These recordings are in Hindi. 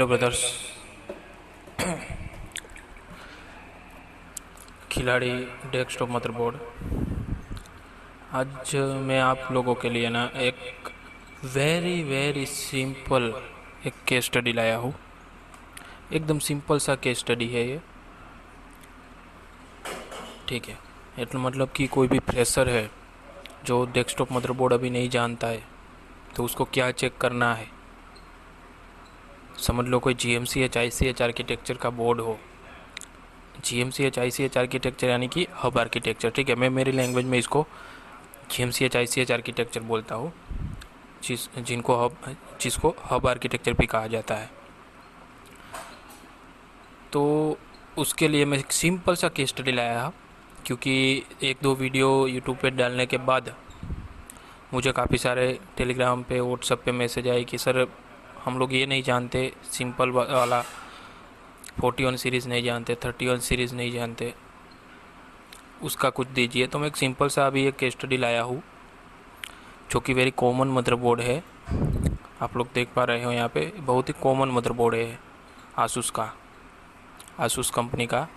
Hello brothers. खिलाड़ी डेस्कटॉप मदरबोर्ड। आज मैं आप लोगों के लिए ना एक वेरी वेरी सिंपल एक केस स्टडी लाया हूँ। एकदम सिंपल सा केस स्टडी है ये, ठीक है। मतलब कि कोई भी फ्रेशर है जो डेस्कटॉप मदरबोर्ड अभी नहीं जानता है तो उसको क्या चेक करना है। समझ लो कोई GMCH ICH आर्किटेक्चर का बोर्ड हो। GMCH ICH आर्किटेक्चर यानी कि हब आर्किटेक्चर, ठीक है। मैं मेरी लैंग्वेज में इसको GMCH ICH आर्किटेक्चर बोलता हूँ, जिसको हब आर्किटेक्चर भी कहा जाता है। तो उसके लिए मैं एक सिंपल सा केस स्टडी लाया, क्योंकि एक दो वीडियो यूट्यूब पे डालने के बाद मुझे काफ़ी सारे टेलीग्राम पे व्हाट्सएप पे मैसेज आए कि सर हम लोग ये नहीं जानते, सिंपल वाला 41 सीरीज़ नहीं जानते, 31 सीरीज़ नहीं जानते, उसका कुछ दीजिए। तो मैं एक सिंपल सा अभी एक केस स्टडी लाया हूँ जो कि वेरी कॉमन मदरबोर्ड है। आप लोग देख पा रहे हो यहाँ पे बहुत ही कॉमन मदरबोर्ड है, आसूस कंपनी का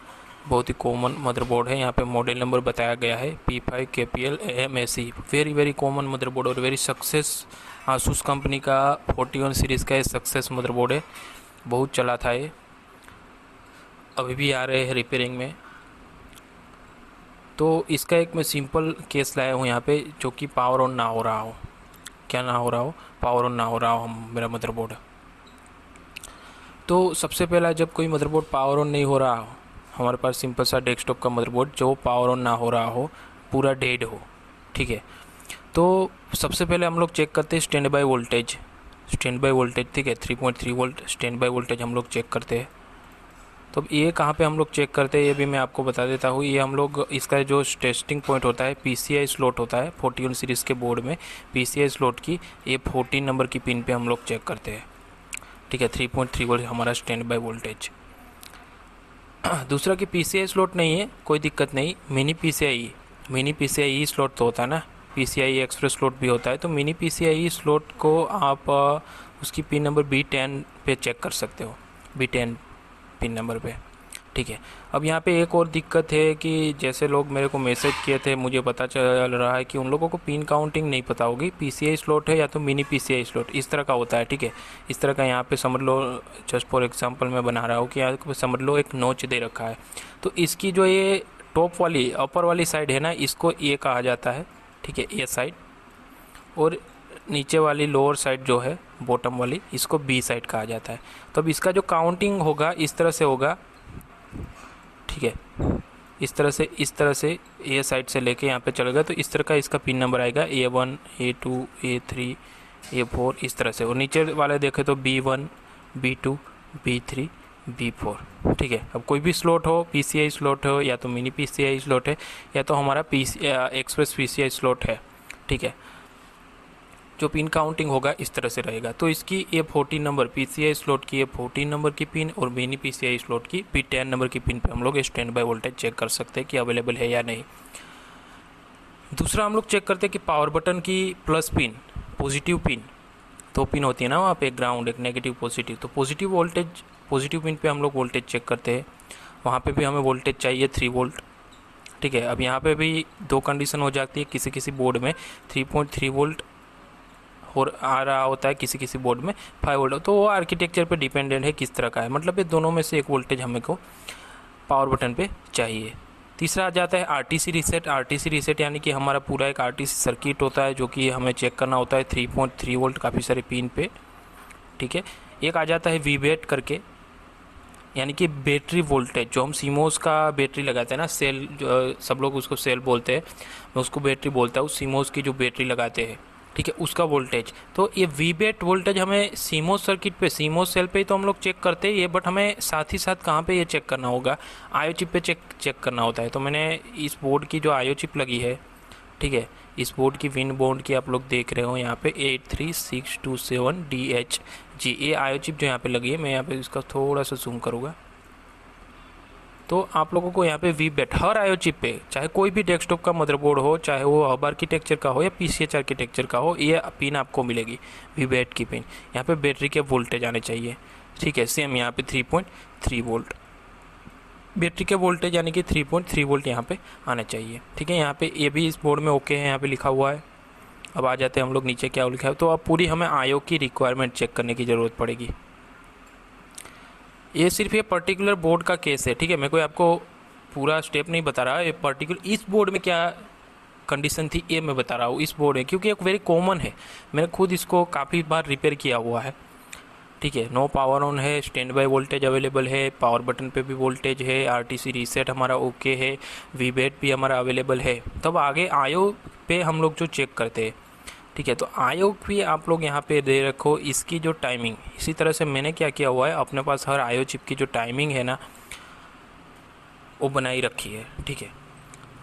बहुत ही कॉमन मदरबोर्ड है। यहाँ पे मॉडल नंबर बताया गया है P5 KPL AMAC। Very very common motherboard और वेरी सक्सेस आसूस कंपनी का 41 सीरीज़ का ये सक्सेस मदरबोर्ड है। बहुत चला था ये, अभी भी आ रहे हैं रिपेयरिंग में। तो इसका एक मैं सिंपल केस लाया हूँ यहाँ पे, जो कि पावर ऑन ना हो रहा हो। क्या ना हो रहा हो? पावर ऑन ना हो रहा हो मेरा मदरबोर्ड। तो सबसे पहला, जब कोई मदरबोर्ड पावर ऑन नहीं हो रहा हो, हमारे पास सिंपल सा डेस्कटॉप का मदरबोर्ड जो पावर ऑन ना हो रहा हो, पूरा डेड हो, ठीक है। तो सबसे पहले हम लोग चेक करते हैं स्टैंड बाय वोल्टेज, ठीक है। 3.3 वोल्ट स्टैंड बाय वोल्टेज हम लोग चेक करते हैं। तो ये कहाँ पे हम लोग चेक करते हैं ये भी मैं आपको बता देता हूँ। ये हम लोग इसका जो टेस्टिंग पॉइंट होता है, PCI स्लॉट होता है 41 सीरीज़ के बोर्ड में। PCI स्लॉट की ये 14 नंबर की पिन पे हम लोग चेक करते हैं, ठीक है। 3.3 वोल्ट हमारा स्टैंड बाय वोल्टेज। दूसरा कि PCI स्लॉट नहीं है, कोई दिक्कत नहीं। मिनी PCI स्लॉट तो होता है ना, PCI एक्सप्रेस स्लॉट भी होता है। तो मिनी PCI स्लॉट को आप उसकी पिन नंबर B10 पे चेक कर सकते हो, B10 पिन नंबर पे, ठीक है। अब यहाँ पे एक और दिक्कत है कि जैसे लोग मेरे को मैसेज किए थे, मुझे पता चल रहा है कि उन लोगों को पिन काउंटिंग नहीं पता होगी। PCI स्लॉट है या तो मिनी PCI स्लॉट, इस तरह का होता है, ठीक है। इस तरह का यहाँ पे समझ लो, जस्ट फॉर एग्जांपल मैं बना रहा हूँ कि यहाँ पे समझ लो एक नोच दे रखा है। तो इसकी जो ये टॉप वाली अपर वाली साइड है ना, इसको A कहा जाता है, ठीक है, A साइड। और नीचे वाली लोअर साइड जो है बॉटम वाली, इसको B साइड कहा जाता है। तो अब इसका जो काउंटिंग होगा इस तरह से होगा, ठीक है। इस तरह से A साइड से लेके यहाँ पे चलेगा, तो इस तरह का इसका पिन नंबर आएगा A1 A2 A3 A4 इस तरह से। और नीचे वाले देखें तो B1 B2 B3 B4, ठीक है। अब कोई भी स्लॉट हो, PCI स्लॉट हो या तो मिनी PCI स्लॉट है या तो हमारा एक्सप्रेस PCI स्लॉट है, ठीक है। जो पिन काउंटिंग होगा इस तरह से रहेगा। तो इसकी ये 14 नंबर PCI स्लॉट की ये 14 नंबर की पिन और मिनी PCI स्लॉट की B10 नंबर की पिन पे हम लोग स्टैंड बाय वोल्टेज चेक कर सकते हैं कि अवेलेबल है या नहीं। दूसरा हम लोग चेक करते हैं कि पावर बटन की प्लस पिन, पॉजिटिव पिन, दो पिन होती है ना वहाँ पे, एक ग्राउंड एक नेगेटिव पॉजिटिव। तो पॉजिटिव पिन पे हम लोग वोल्टेज चेक करते हैं। वहाँ पे भी हमें वोल्टेज चाहिए 3 वोल्ट, ठीक है। अब यहाँ पे भी दो कंडीशन हो जाती है, किसी बोर्ड में 3.3 वोल्ट और आ रहा होता है, किसी बोर्ड में 5 वोल्ट। तो वो आर्किटेक्चर पे डिपेंडेंट है किस तरह का है, मतलब ये दोनों में से एक वोल्टेज हमें को पावर बटन पे चाहिए। तीसरा आ जाता है RTC रीसेट यानी कि हमारा पूरा एक RTC सर्किट होता है जो कि हमें चेक करना होता है 3.3 वोल्ट काफ़ी सारे पिन पे, ठीक है। एक आ जाता है VBAT करके, यानी कि बैटरी वोल्टेज, जो हम सीमोस का बैटरी लगाते हैं ना, सेल, जो सब लोग उसको सेल बोलते हैं, मैं उसको बैटरी बोलता हूँ। सीमोस की जो बैटरी लगाते हैं, ठीक है, उसका वोल्टेज। तो ये VBAT वोल्टेज हमें सीमोस सर्किट पे, सीमोस सेल पे ही तो हम लोग चेक करते हैं ये, बट हमें साथ ही साथ कहाँ पे ये चेक करना होगा, IO चिप पे चेक करना होता है। तो मैंने इस बोर्ड की जो IO चिप लगी है, ठीक है, इस बोर्ड की विन बोर्ड की आप लोग देख रहे हो यहाँ पे 83627DHG, ये IO चिप जो यहाँ पे लगी है, मैं यहाँ पे इसका थोड़ा सा जूम करूँगा तो आप लोगों को यहाँ पे VBAT हर IO चिप पे, चाहे कोई भी डेस्कटॉप का मदरबोर्ड हो, चाहे वो हब आर्किटेक्चर का हो या PCH आर्किटेक्चर का हो, ये पिन आपको मिलेगी VBAT की पिन। यहाँ पे बैटरी के वोल्टेज आने चाहिए, ठीक है। सेम यहाँ पे 3.3 वोल्ट बैटरी के वोल्टेज यानी कि 3.3 वोल्ट यहाँ पे आना चाहिए। ठीक है, यहाँ पे ये भी इस बोर्ड में ओके है, यहाँ पे लिखा हुआ है। अब आ जाते हैं हम लोग नीचे क्या लिखा है। तो अब पूरी हमें आईओ की रिक्वायरमेंट चेक करने की ज़रूरत पड़ेगी। ये सिर्फ ये पर्टिकुलर बोर्ड का केस है। ठीक है, मैं कोई आपको पूरा स्टेप नहीं बता रहा, ये पर्टिकुलर इस बोर्ड में क्या कंडीशन थी ये मैं बता रहा हूँ इस बोर्ड में, क्योंकि एक वेरी कॉमन है, मैंने खुद इसको काफ़ी बार रिपेयर किया हुआ है। ठीक है, नो पावर ऑन है, स्टैंड बाय वोल्टेज अवेलेबल है, पावर बटन पे भी वोल्टेज है, आरटीसी रीसेट हमारा ओके है, वीबेट भी हमारा अवेलेबल है। तब आगे आईओ पे हम लोग जो चेक करते हैं। ठीक है, तो आईओ भी आप लोग यहाँ पे दे रखो, इसकी जो टाइमिंग, इसी तरह से मैंने क्या किया हुआ है अपने पास हर आईओ चिप की जो टाइमिंग है ना वो बनाई रखी है। ठीक है,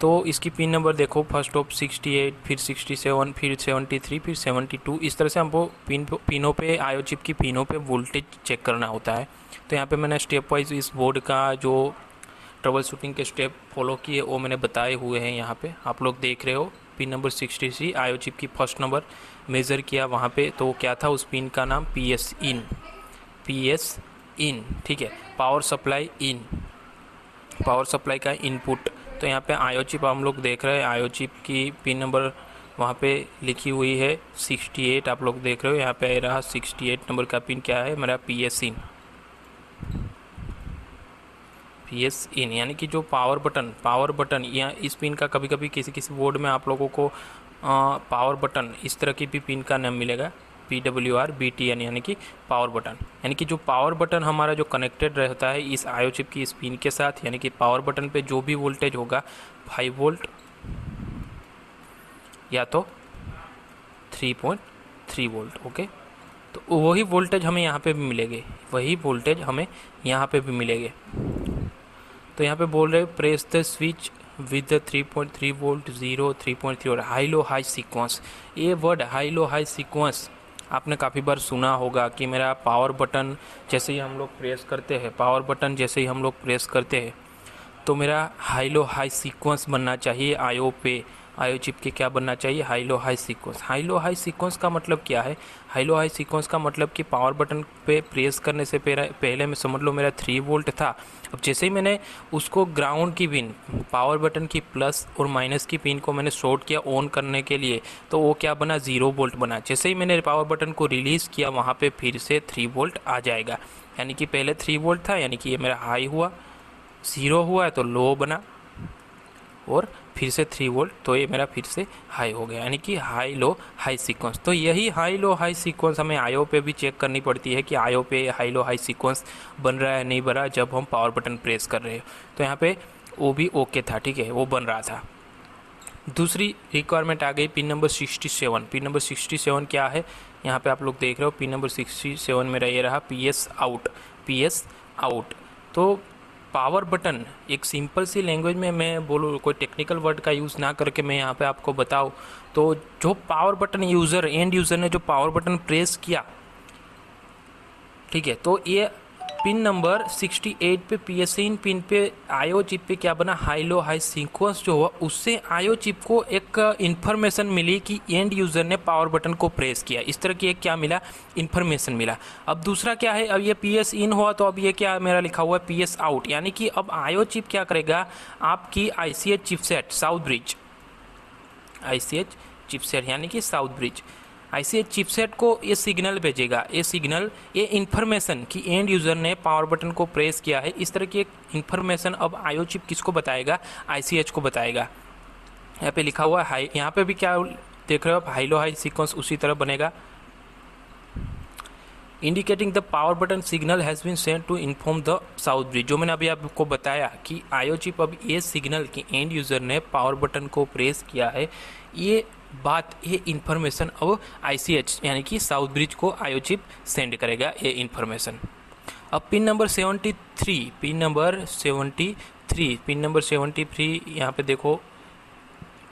तो इसकी पिन नंबर देखो, फर्स्ट ऑफ 68, फिर 67, फिर 73, फिर 72, इस तरह से हमको पिनों पे आईओ चिप की पिनों पे वोल्टेज चेक करना होता है। तो यहाँ पे मैंने स्टेप वाइज इस बोर्ड का जो ट्रबल शूटिंग के स्टेप फॉलो किए वो मैंने बताए हुए हैं। यहाँ पे आप लोग देख रहे हो पिन नंबर 63 आईओ चिप की फर्स्ट नंबर मेज़र किया वहाँ पे, तो क्या था उस पिन का नाम PS इन। ठीक है, power supply in, power supply का इनपुट। तो यहाँ पे आईओ चिप हम लोग देख रहे हैं, आईओ चिप की पिन नंबर वहाँ पे लिखी हुई है 68, आप लोग देख रहे हो यहाँ पे रहा 68 नंबर का पिन क्या है मेरा PS इन, यानी कि जो पावर बटन या इस पिन का कभी कभी किसी किसी बोर्ड में आप लोगों को पावर बटन इस तरह की भी पिन का नाम मिलेगा, PWR BTN, यानी कि पावर बटन। यानी कि जो पावर बटन हमारा जो कनेक्टेड रहता है इस आईओ चिप की इस पिन के साथ, यानी कि पावर बटन पे जो भी वोल्टेज होगा 5 वोल्ट या तो 3.3 वोल्ट। ओके, तो वही वोल्टेज हमें यहाँ पे भी मिलेंगे, वही वोल्टेज हमें यहाँ पे भी मिलेंगे। तो यहाँ पे बोल रहे press the switch with the 3.3 volt 0 3.3 और हाई लो हाई सीक्वेंस। ये word high low high sequence आपने काफ़ी बार सुना होगा कि मेरा पावर बटन जैसे ही हम लोग प्रेस करते हैं, पावर बटन जैसे ही हम लोग प्रेस करते हैं तो मेरा हाई लो हाई सीक्वेंस बनना चाहिए आईओ पे। आईओ चिप के क्या बनना चाहिए, high low high sequence. High low high sequence का मतलब क्या है, हाई लो हाई सीक्वेंस का मतलब कि पावर बटन पे प्रेस करने से पहले मैं समझ लो मेरा 3 वोल्ट था। अब जैसे ही मैंने उसको ग्राउंड की पिन, पावर बटन की प्लस और माइनस की पिन को मैंने शॉर्ट किया ऑन करने के लिए, तो वो क्या बना 0 वोल्ट बना। जैसे ही मैंने पावर बटन को रिलीज़ किया वहाँ पे फिर से 3 वोल्ट आ जाएगा। यानी कि पहले 3 वोल्ट था, यानी कि ये मेरा हाई हुआ, 0 हुआ है तो लो बना और फिर से 3 वोल्ट, तो ये मेरा फिर से हाई हो गया, यानी कि हाई लो हाई सीक्वेंस। तो यही हाई लो हाई सीक्वेंस हमें आईओ पे भी चेक करनी पड़ती है कि आईओ पे हाई लो हाई सीक्वेंस बन रहा है नहीं बन रहा, जब हम पावर बटन प्रेस कर रहे हो। तो यहाँ पे वो भी ओके था, ठीक है, वो बन रहा था। दूसरी रिक्वायरमेंट आ गई पिन नंबर 67। पिन नंबर 67 क्या है, यहाँ पे आप लोग देख रहे हो पिन नंबर 67 मेरा ये रहा PS आउट। तो पावर बटन एक सिंपल सी लैंग्वेज में मैं बोलूँ, कोई टेक्निकल वर्ड का यूज़ ना करके मैं यहाँ पे आपको बताऊँ तो जो power button user end user ने जो पावर बटन प्रेस किया, ठीक है, तो ये पिन नंबर 68 पे PS इन पिन पे आईओ चिप पे क्या बना, हाई लो हाई सीक्वेंस जो हुआ उससे आईओ चिप को एक इन्फॉर्मेशन मिली कि एंड यूज़र ने पावर बटन को प्रेस किया। इस तरह की एक क्या मिला, इन्फॉर्मेशन मिला। अब दूसरा क्या है, अब ये PS इन हुआ तो अब ये क्या मेरा लिखा हुआ है PS आउट, यानी कि अब आईओ चिप क्या करेगा, आपकी ICH chipset south bridge, ICH chipset यानी कि साउथ ब्रिज ICH चिपसेट को ये सिग्नल भेजेगा, ये सिग्नल, ये इन्फॉर्मेशन कि एंड यूज़र ने पावर बटन को प्रेस किया है, इस तरह की एक इन्फॉर्मेशन अब आईओ चिप किसको बताएगा, ICH को बताएगा। यहाँ पे लिखा हुआ है हाई, यहाँ पे भी क्या देख रहे हो आप, हाई लो हाई सीक्वेंस उसी तरह बनेगा। Indicating the power button signal has been sent to inform the south bridge. जो मैंने अभी आपको बताया कि आईओ चिप अब ये सिग्नल कि एंड यूज़र ने पावर बटन को प्रेस किया है, ये बात, ये इन्फॉर्मेशन अब ICH यानी कि साउथ ब्रिज को आईओ चिप सेंड करेगा ये इन्फॉर्मेशन। अब पिन नंबर 73, पिन नंबर 73 यहाँ पे देखो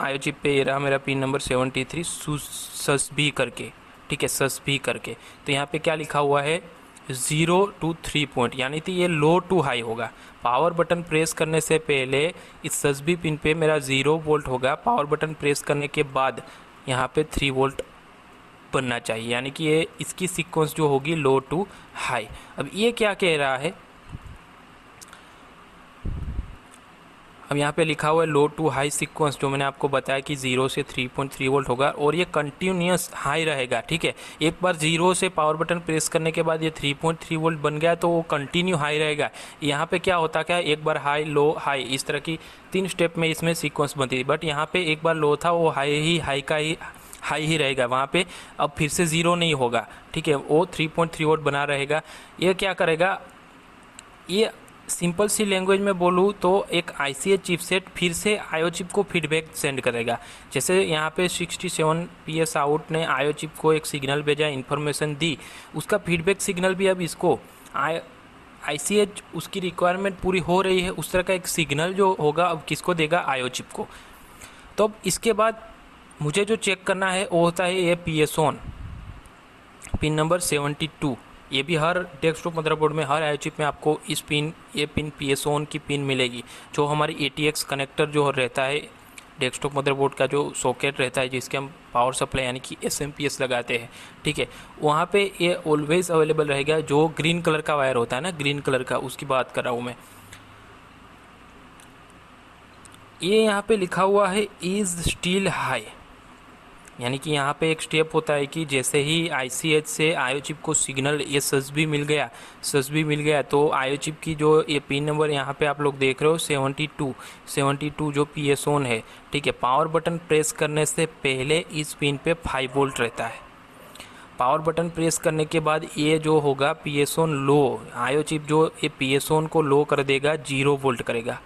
आईओ चिप पे ये रहा मेरा पिन नंबर 73 सस भी करके, ठीक है, सस भी करके। तो यहाँ पे क्या लिखा हुआ है 0 to 3 पॉइंट, यानी कि ये लो टू हाई होगा। पावर बटन प्रेस करने से पहले इस ससबी पिन पे मेरा 0 वोल्ट होगा, पावर बटन प्रेस करने के बाद यहाँ पे 3 वोल्ट बनना चाहिए, यानी कि ये इसकी सीक्वेंस जो होगी लो टू हाई। अब ये क्या कह रहा है, अब यहाँ पे लिखा हुआ है लो टू हाई सीक्वेंस, जो मैंने आपको बताया कि 0 से 3.3 वोल्ट होगा और ये कंटिन्यूस हाई रहेगा। ठीक है, एक बार 0 से पावर बटन प्रेस करने के बाद ये 3.3 वोल्ट बन गया तो वो कंटिन्यू हाई रहेगा। यहाँ पे क्या होता क्या, एक बार हाई लो हाई, इस तरह की 3 स्टेप में इसमें सीक्वेंस बनती थी, बट यहाँ पे एक बार लो था वो हाई ही रहेगा वहाँ पे। अब फिर से 0 नहीं होगा, ठीक है, वो 3.3 वोल्ट बना रहेगा। ये क्या करेगा, ये सिंपल सी लैंग्वेज में बोलूँ तो एक ICH चिपसेट फिर से आयो चिप को फीडबैक सेंड करेगा। जैसे यहाँ पे 67 PS आउट ने आयो चिप को एक सिग्नल भेजा, इन्फॉर्मेशन दी, उसका फीडबैक सिग्नल भी अब इसको ICH उसकी रिक्वायरमेंट पूरी हो रही है उस तरह का एक सिग्नल जो होगा अब किसको देगा, आयो चिप को। तो अब इसके बाद मुझे जो चेक करना है वो होता है ये PSON पिन नंबर 72। ये भी हर डेस्कटॉप मदरबोर्ड में, हर आईओ चिप में आपको ये पिन PSON की पिन मिलेगी, जो हमारी ATX कनेक्टर जो रहता है डेस्कटॉप मदरबोर्ड का, जो सॉकेट रहता है जिसके हम पावर सप्लाई यानी कि SMPS लगाते हैं। ठीक है, वहाँ पे ये ऑलवेज अवेलेबल रहेगा। जो ग्रीन कलर का वायर होता है ना, ग्रीन कलर का, उसकी बात कर रहा हूँ मैं। ये यहाँ पे लिखा हुआ है इज स्टिल हाई, यानी कि यहाँ पे एक स्टेप होता है कि जैसे ही ICH से आयो चिप को सिग्नल ये सस भी मिल गया तो आयो चिप की जो ये पिन नंबर यहाँ पे आप लोग देख रहे हो 72 जो PSON है। ठीक है, पावर बटन प्रेस करने से पहले इस पिन पे 5 वोल्ट रहता है। पावर बटन प्रेस करने के बाद ये जो होगा PSON लो, आयो चिप जो ये PSON को लो कर देगा, 0 वोल्ट करेगा।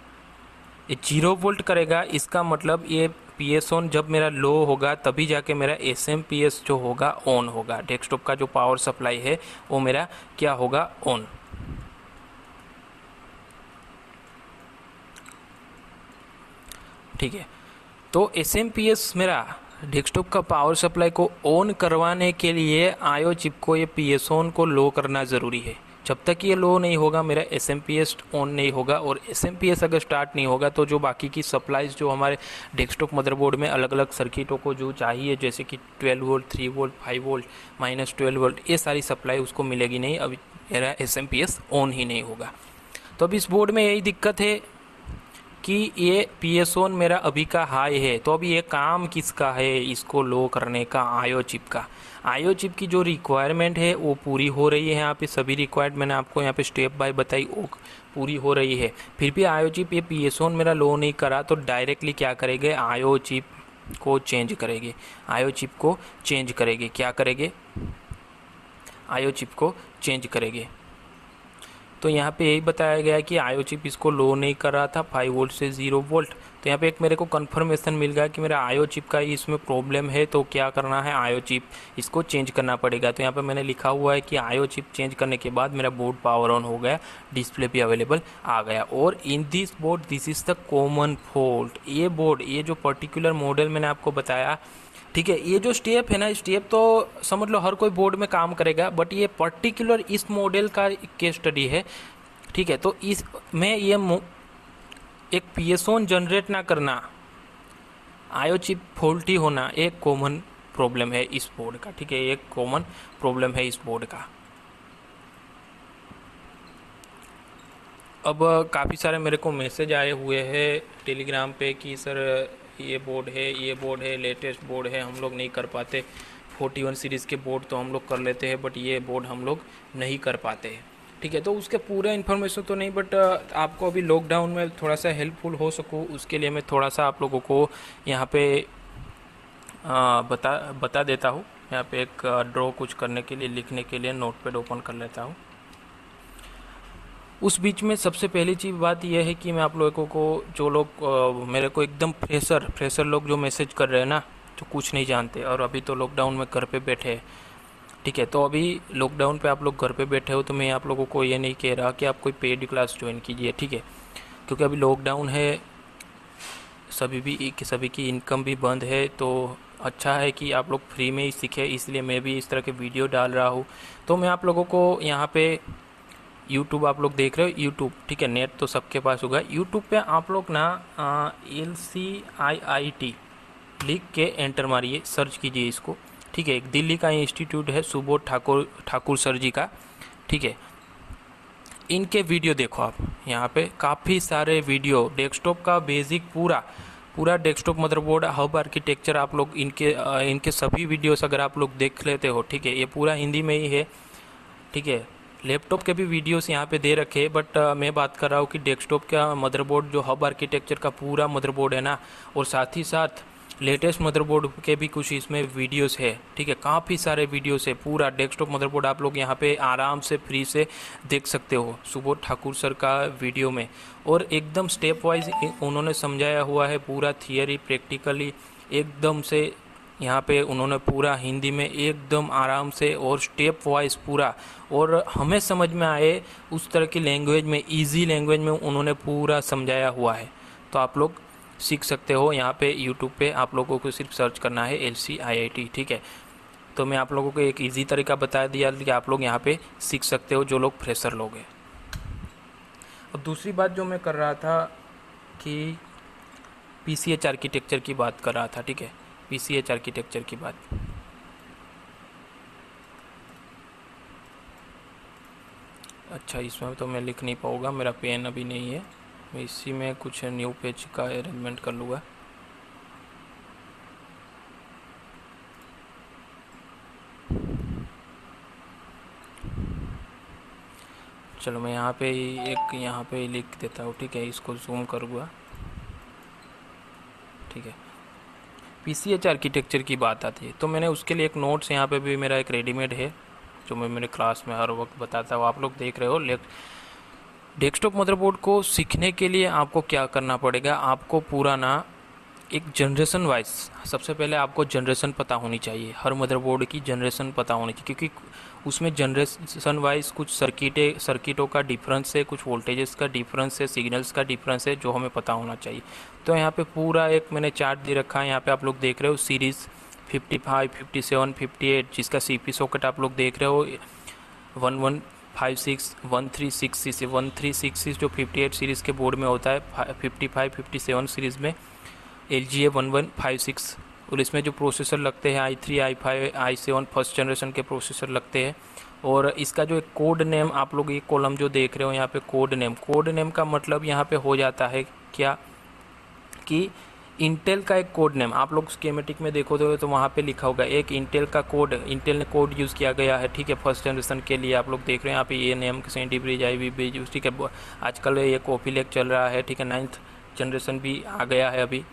ये 0 वोल्ट करेगा, इसका मतलब ये PSON जब मेरा लो होगा तभी जाके मेरा SMPS जो होगा ऑन होगा। डेस्कटॉप का जो पावर सप्लाई है वो मेरा क्या होगा, ऑन। ठीक है, तो SMPS मेरा डेस्कटॉप का पावर सप्लाई को ऑन करवाने के लिए आयो चिप को ये PSON को लो करना ज़रूरी है। जब तक ये लो नहीं होगा मेरा SMPS ऑन नहीं होगा, और SMPS अगर स्टार्ट नहीं होगा तो जो बाकी की सप्लाईज जो हमारे डेस्कटॉप मदरबोर्ड में अलग अलग सर्किटों को जो चाहिए, जैसे कि 12 वोल्ट, 3 वोल्ट, 5 वोल्ट, -12 वोल्ट, ये सारी सप्लाई उसको मिलेगी नहीं। अभी मेरा SMPS ऑन ही नहीं होगा। तो अब इस बोर्ड में यही दिक्कत है कि ये PSON मेरा अभी का हाई है, तो अभी ये काम किसका है इसको लो करने का, आयो चिप का। आयो चिप की जो रिक्वायरमेंट है वो पूरी हो रही है। यहाँ पे सभी रिक्वायर्ड मैंने आपको यहाँ पे स्टेप बाय बताई, वो पूरी हो रही है। फिर भी आयो चिप ये PSON मेरा लो नहीं करा तो डायरेक्टली क्या करेंगे, आयो चिप को चेंज करेंगे। आयो चिप को चेंज करेंगे, क्या करेंगे, आयो चिप को चेंज करेंगे। तो यहाँ पे यही बताया गया है कि आयो चिप इसको लो नहीं कर रहा था 5 वोल्ट से 0 वोल्ट। तो यहाँ पे एक मेरे को कंफर्मेशन मिल गया कि मेरा आयो चिप का इसमें प्रॉब्लम है, तो क्या करना है, आयो चिप इसको चेंज करना पड़ेगा। तो यहाँ पे मैंने लिखा हुआ है कि आयो चिप चेंज करने के बाद मेरा बोर्ड पावर ऑन हो गया, डिस्प्ले भी अवेलेबल आ गया। और in this board this is the common fault. ये बोर्ड, ये जो पर्टिकुलर मॉडल मैंने आपको बताया, ठीक है, ये जो स्टेप है ना, स्टेप तो समझ लो हर कोई बोर्ड में काम करेगा, बट ये पर्टिकुलर इस मॉडल का केस स्टडी है। ठीक है, तो इस में ये एक PSON जनरेट ना करना, आयो चिप फॉल्टी होना एक कॉमन प्रॉब्लम है इस बोर्ड का। ठीक है, एक कॉमन प्रॉब्लम है इस बोर्ड का। अब काफ़ी सारे मेरे को मैसेज आए हुए हैं टेलीग्राम पे कि सर ये बोर्ड है, लेटेस्ट बोर्ड है, हम लोग नहीं कर पाते। 41 सीरीज़ के बोर्ड तो हम लोग कर लेते हैं, बट ये बोर्ड हम लोग नहीं कर पाते हैं। ठीक है, तो उसके पूरे इन्फॉर्मेशन तो नहीं, बट आपको अभी लॉकडाउन में थोड़ा सा हेल्पफुल हो सकूँ उसके लिए मैं थोड़ा सा आप लोगों को यहाँ पे बता देता हूँ। यहाँ पे एक ड्रॉ कुछ करने के लिए, लिखने के लिए नोटपैड ओपन कर लेता हूँ। उस बीच में सबसे पहली चीज़ बात यह है कि मैं आप लोगों को, जो लोग मेरे को एकदम फ्रेशर लोग जो मैसेज कर रहे हैं ना, जो कुछ नहीं जानते और अभी तो लॉकडाउन में घर पे बैठे हैं। ठीक है, तो अभी लॉकडाउन पे आप लोग घर पे बैठे हो तो मैं आप लोगों को ये नहीं कह रहा कि आप कोई पेड क्लास ज्वाइन कीजिए। ठीक है, क्योंकि अभी लॉकडाउन है, सभी की इनकम भी बंद है, तो अच्छा है कि आप लोग फ्री में ही सीखें, इसलिए मैं भी इस तरह के वीडियो डाल रहा हूँ। तो मैं आप लोगों को यहाँ पे यूट्यूब आप लोग देख रहे हो, यूट्यूब, ठीक है, नेट तो सबके पास होगा। यूट्यूब पे आप लोग ना LCIIT लिख के एंटर मारिए, सर्च कीजिए इसको। ठीक है। एक दिल्ली का इंस्टीट्यूट है सुबोध ठाकुर सर जी का, ठीक है। इनके वीडियो देखो आप, यहाँ पे काफ़ी सारे वीडियो, डेस्कटॉप का बेसिक पूरा डेस्कटॉप मदरबोर्ड हब आर्किटेक्चर आप लोग इनके सभी वीडियोस अगर आप लोग देख लेते हो, ठीक है। ये पूरा हिंदी में ही है, ठीक है। लैपटॉप के भी वीडियोस यहाँ पे दे रखे हैं, बट मैं बात कर रहा हूँ कि डेस्कटॉप का मदरबोर्ड जो हब आर्किटेक्चर का पूरा मदरबोर्ड है ना, और साथ ही साथ लेटेस्ट मदरबोर्ड के भी कुछ इसमें वीडियोस है, ठीक है। काफ़ी सारे वीडियोस है। पूरा डेस्कटॉप मदरबोर्ड आप लोग यहाँ पे आराम से फ्री से देख सकते हो सुबोध ठाकुर सर का वीडियो में, और एकदम स्टेप वाइज उन्होंने समझाया हुआ है, पूरा थियरी प्रैक्टिकली एकदम से यहाँ पे उन्होंने पूरा हिंदी में एकदम आराम से और स्टेप वाइज पूरा, और हमें समझ में आए उस तरह की लैंग्वेज में, इजी लैंग्वेज में उन्होंने पूरा समझाया हुआ है। तो आप लोग सीख सकते हो। यहाँ पे यूट्यूब पे आप लोगों को सिर्फ सर्च करना है LCIIT, ठीक है। तो मैं आप लोगों को एक इजी तरीका बता दिया कि आप लोग यहाँ पे सीख सकते हो, जो लोग फ्रेशर लोग हैं। अब दूसरी बात जो मैं कर रहा था कि PCH आर्किटेक्चर की बात कर रहा था, ठीक है। PCH आर्किटेक्चर की बात, अच्छा इसमें तो मैं लिख नहीं पाऊँगा, मेरा पेन अभी नहीं है। मैं इसी में कुछ न्यू पेज का अरेंजमेंट कर लूँगा। चलो मैं यहाँ पे यहाँ पे लिख देता हूँ, ठीक है। इसको जूम करूँगा, ठीक है। PCH आर्किटेक्चर की बात आती है तो मैंने उसके लिए एक नोट्स यहाँ पे भी मेरा एक रेडीमेड है, जो मैं मेरे क्लास में हर वक्त बताता हूँ। आप लोग देख रहे हो। डेस्कटॉप मदरबोर्ड को सीखने के लिए आपको क्या करना पड़ेगा, आपको पूरा ना एक जनरेशन वाइज, सबसे पहले आपको जनरेशन पता होनी चाहिए, हर मदरबोर्ड की जनरेशन पता होनी चाहिए, क्योंकि उसमें जनरेशन वाइज कुछ सर्किटों का डिफरेंस है, कुछ वोल्टेजेस का डिफरेंस है, सिग्नल्स का डिफरेंस है, जो हमें पता होना चाहिए। तो यहाँ पे पूरा एक मैंने चार्ट दे रखा है, यहाँ पे आप लोग देख रहे हो सीरीज़ 55, 57, 58, जिसका CP सॉकेट आप लोग देख रहे हो 1156, 1366, 1366 जो 58 सीरीज़ के बोर्ड में होता है, 55, 57 सीरीज़ में LGA 1156, और इसमें जो प्रोसेसर लगते हैं i3, i5, i7 first generation के प्रोसेसर लगते हैं। और इसका जो एक कोड नेम आप लोग ये कॉलम जो देख रहे हो यहाँ पे, कोड नेम का मतलब यहाँ पे हो जाता है क्या कि इंटेल का एक कोड नेम आप लोग स्कीमेटिक में देखो तो वहाँ पे लिखा होगा एक इंटेल का कोड, इंटेल ने कोड यूज़ किया गया है, ठीक है। फर्स्ट जनरेशन के लिए आप लोग देख रहे हैं यहाँ पे ये नेम सेंटी ब्रिज IB ब्रिज, ठीक है। आजकल ये कॉपी लेक चल रहा है, ठीक है। 9th जनरेशन भी आ गया है अभी।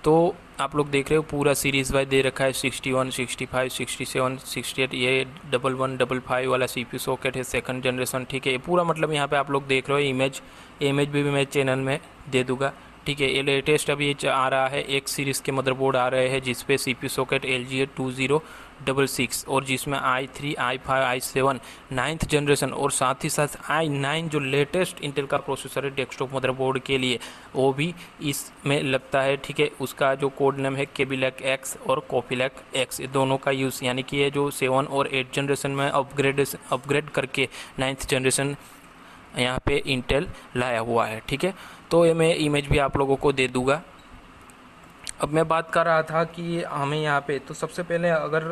तो आप लोग देख रहे हो पूरा सीरीज़ वाइज दे रखा है 61, 65, 67, 68, ये 1155 वाला CPU सॉकेट है सेकंड जनरेशन, ठीक है। ये पूरा मतलब यहाँ पे आप लोग देख रहे हो इमेज भी मैं चैनल में दे दूंगा, ठीक है। ये लेटेस्ट अभी आ रहा है, एक सीरीज़ के मदरबोर्ड आ रहे हैं जिसपे CPU सॉकेट LGA 2066 और जिसमें i3, i5, i7 9th generation और साथ ही साथ i9 जो लेटेस्ट इंटेल का प्रोसेसर है डेस्कटॉप मदरबोर्ड के लिए, वो भी इसमें लगता है, ठीक है। उसका जो कोड नेम है केबीलैक X और कॉपीलैक X, दोनों का यूज़, यानी कि ये जो 7 और 8 जनरेशन में अपग्रेड करके 9th जनरेशन यहाँ पे इंटेल लाया हुआ है, ठीक है। तो ये मैं इमेज भी आप लोगों को दे दूंगा। अब मैं बात कर रहा था कि हमें यहाँ पे, तो सबसे पहले अगर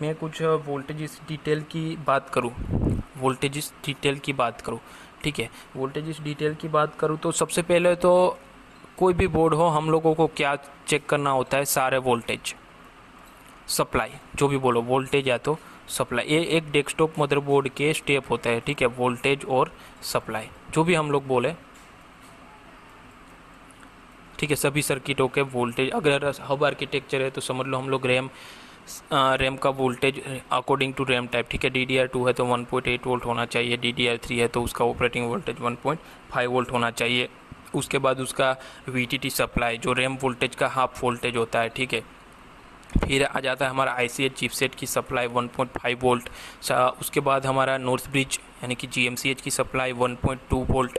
मैं कुछ वोल्टेज डिटेल की बात करूँ, ठीक है। वोल्टेज डिटेल की बात करूँ तो सबसे पहले तो कोई भी बोर्ड हो, हम लोगों को क्या चेक करना होता है, सारे वोल्टेज सप्लाई, जो भी बोलो वोल्टेज या तो सप्लाई, ये एक डेस्कटॉप मदरबोर्ड के स्टेप होता है, ठीक है। वोल्टेज और सप्लाई जो भी हम लोग बोले, ठीक है। सभी सर्किटों के वोल्टेज, अगर हब आर्किटेक्चर है तो समझ लो हम लोग रैम का voltage according to RAM type, ठीक है। DDR2 है तो 1.8 वोल्ट होना चाहिए, DDR3 है तो उसका ऑपरेटिंग वोल्टेज 1.5 वोल्ट होना चाहिए। उसके बाद उसका VTT सप्लाई जो रैम वोल्टेज का हाफ वोल्टेज होता है, ठीक है। फिर आ जाता है हमारा ICH चिपसेट की सप्लाई 1.5 वोल्ट। उसके बाद हमारा नॉर्थ ब्रिज यानी कि GMCH की सप्लाई 1.2 वोल्ट,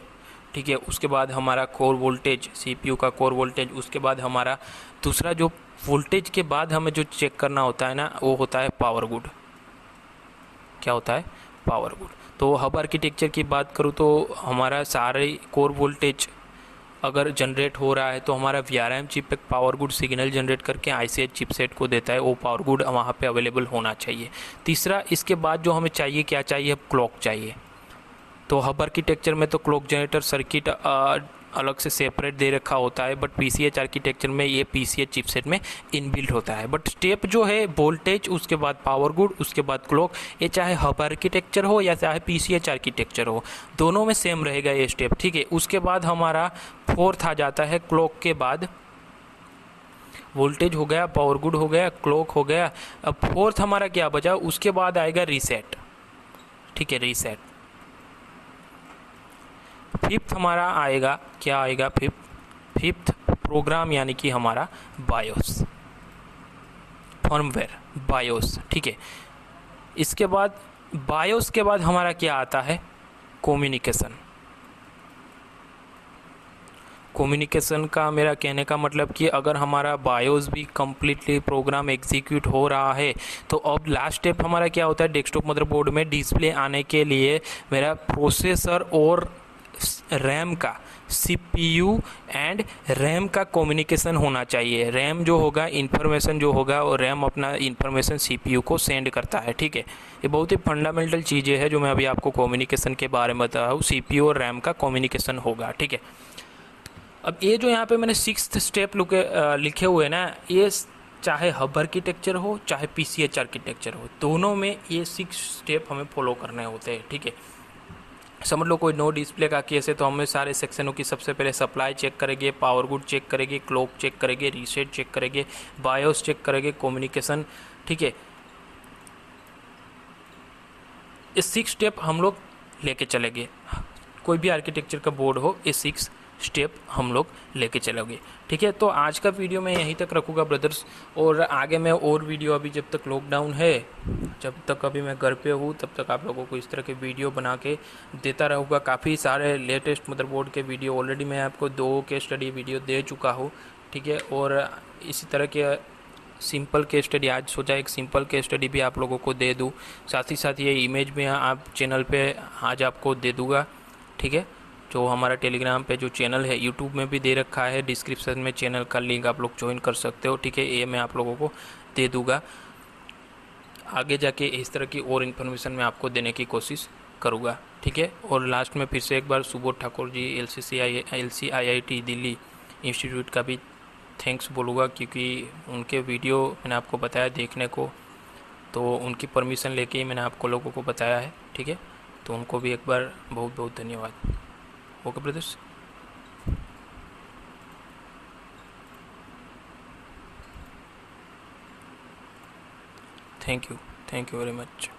ठीक है। उसके बाद हमारा कोर वोल्टेज, CPU का कोर वोल्टेज। उसके बाद हमारा दूसरा जो वोल्टेज के बाद हमें जो चेक करना होता है ना, वो होता है पावर गुड। क्या होता है? Power good. तो हब आर्किटेक्चर की बात करूँ तो हमारा सारे कोर वोल्टेज अगर जनरेट हो रहा है तो हमारा VRM चिप एक पावर गुड सिग्नल जनरेट करके ICH चिपसेट को देता है, वो पावर गुड वहाँ पे अवेलेबल होना चाहिए। तीसरा, इसके बाद जो हमें चाहिए, क्या चाहिए, क्लॉक चाहिए। तो हब आर्किटेक्चर में तो क्लॉक जनरेटर सर्किट अलग से सेपरेट दे रखा होता है, बट PCH आर्किटेक्चर में ये PCH चिपसेट में इनबिल्ट होता है। बट स्टेप जो है वोल्टेज, उसके बाद पावर गुड, उसके बाद क्लॉक, ये चाहे हब आर्किटेक्चर हो या चाहे PCH आर्किटेक्चर हो, दोनों में सेम रहेगा ये स्टेप, ठीक है। उसके बाद हमारा फोर्थ आ जाता है, क्लॉक के बाद वोल्टेज हो गया, पावर गुड हो गया, क्लॉक हो गया। अब फोर्थ हमारा क्या बचा, उसके बाद आएगा रीसेट, ठीक है, रीसेट। फिफ्थ हमारा आएगा, क्या आएगा, फिफ्थ प्रोग्राम, यानी कि हमारा बायोस, फर्मवेयर बायोस, ठीक है। इसके बाद बायोस के बाद हमारा क्या आता है, कम्युनिकेशन। कम्युनिकेशन का मेरा कहने का मतलब कि अगर हमारा बायोस भी कम्प्लीटली प्रोग्राम एग्जीक्यूट हो रहा है तो अब लास्ट स्टेप हमारा क्या होता है, डेस्कटॉप मदरबोर्ड में डिस्प्ले आने के लिए मेरा प्रोसेसर और रैम का, CPU एंड रैम का कम्युनिकेशन होना चाहिए। रैम जो होगा, इन्फॉर्मेशन जो होगा, और रैम अपना इन्फॉर्मेशन CPU को सेंड करता है, ठीक है। ये बहुत ही फंडामेंटल चीज़ें हैं जो मैं अभी आपको कम्युनिकेशन के बारे में बता रहा हूँ। CPU और रैम का कम्युनिकेशन होगा, ठीक है। अब ये जो यहाँ पे मैंने 6th स्टेप लिखे हुए ना, ये चाहे हब आर्किटेक्चर हो चाहे PCH आर्किटेक्चर हो, दोनों में ये 6 स्टेप हमें फॉलो करने होते हैं, ठीक है। समझ लो कोई नो डिस्प्ले का केस है तो हमें सारे सेक्शनों की सबसे पहले सप्लाई चेक करेंगे, पावर गुड चेक करेंगे, क्लॉक चेक करेंगे, रीसेट चेक करेंगे, बायोस चेक करेंगे, कम्युनिकेशन, ठीक है। ये 6 स्टेप हम लोग लेके चलेंगे, कोई भी आर्किटेक्चर का बोर्ड हो, ये 6 स्टेप हम लोग लेके चलोगे, ठीक है। तो आज का वीडियो मैं यहीं तक रखूँगा ब्रदर्स, और आगे मैं और वीडियो, अभी जब तक लॉकडाउन है, जब तक अभी मैं घर पे हूँ, तब तक आप लोगों को इस तरह के वीडियो बना के देता रहूँगा। काफ़ी सारे लेटेस्ट मदरबोर्ड के वीडियो ऑलरेडी मैं आपको 2 केस स्टडी वीडियो दे चुका हूँ, ठीक है। और इसी तरह के सिंपल केस स्टडी, आज सोचा एक सिंपल केस स्टडी भी आप लोगों को दे दूँ, साथ ही साथ ये इमेज में आप चैनल पे आज आपको दे दूँगा, ठीक है। जो हमारा टेलीग्राम पे जो चैनल है, यूट्यूब में भी दे रखा है, डिस्क्रिप्शन में चैनल का लिंक आप लोग ज्वाइन कर सकते हो, ठीक है। ये मैं आप लोगों को दे दूँगा, आगे जाके इस तरह की और इन्फॉर्मेशन मैं आपको देने की कोशिश करूँगा, ठीक है। और लास्ट में फिर से एक बार सुबोध ठाकुर जी LCIIT दिल्ली इंस्टीट्यूट का भी थैंक्स बोलूँगा, क्योंकि उनके वीडियो मैंने आपको बताया देखने को, तो उनकी परमिशन लेके ही मैंने आपको लोगों को बताया है, ठीक है। तो उनको भी एक बार बहुत बहुत धन्यवाद। Okay brothers, thank you very much.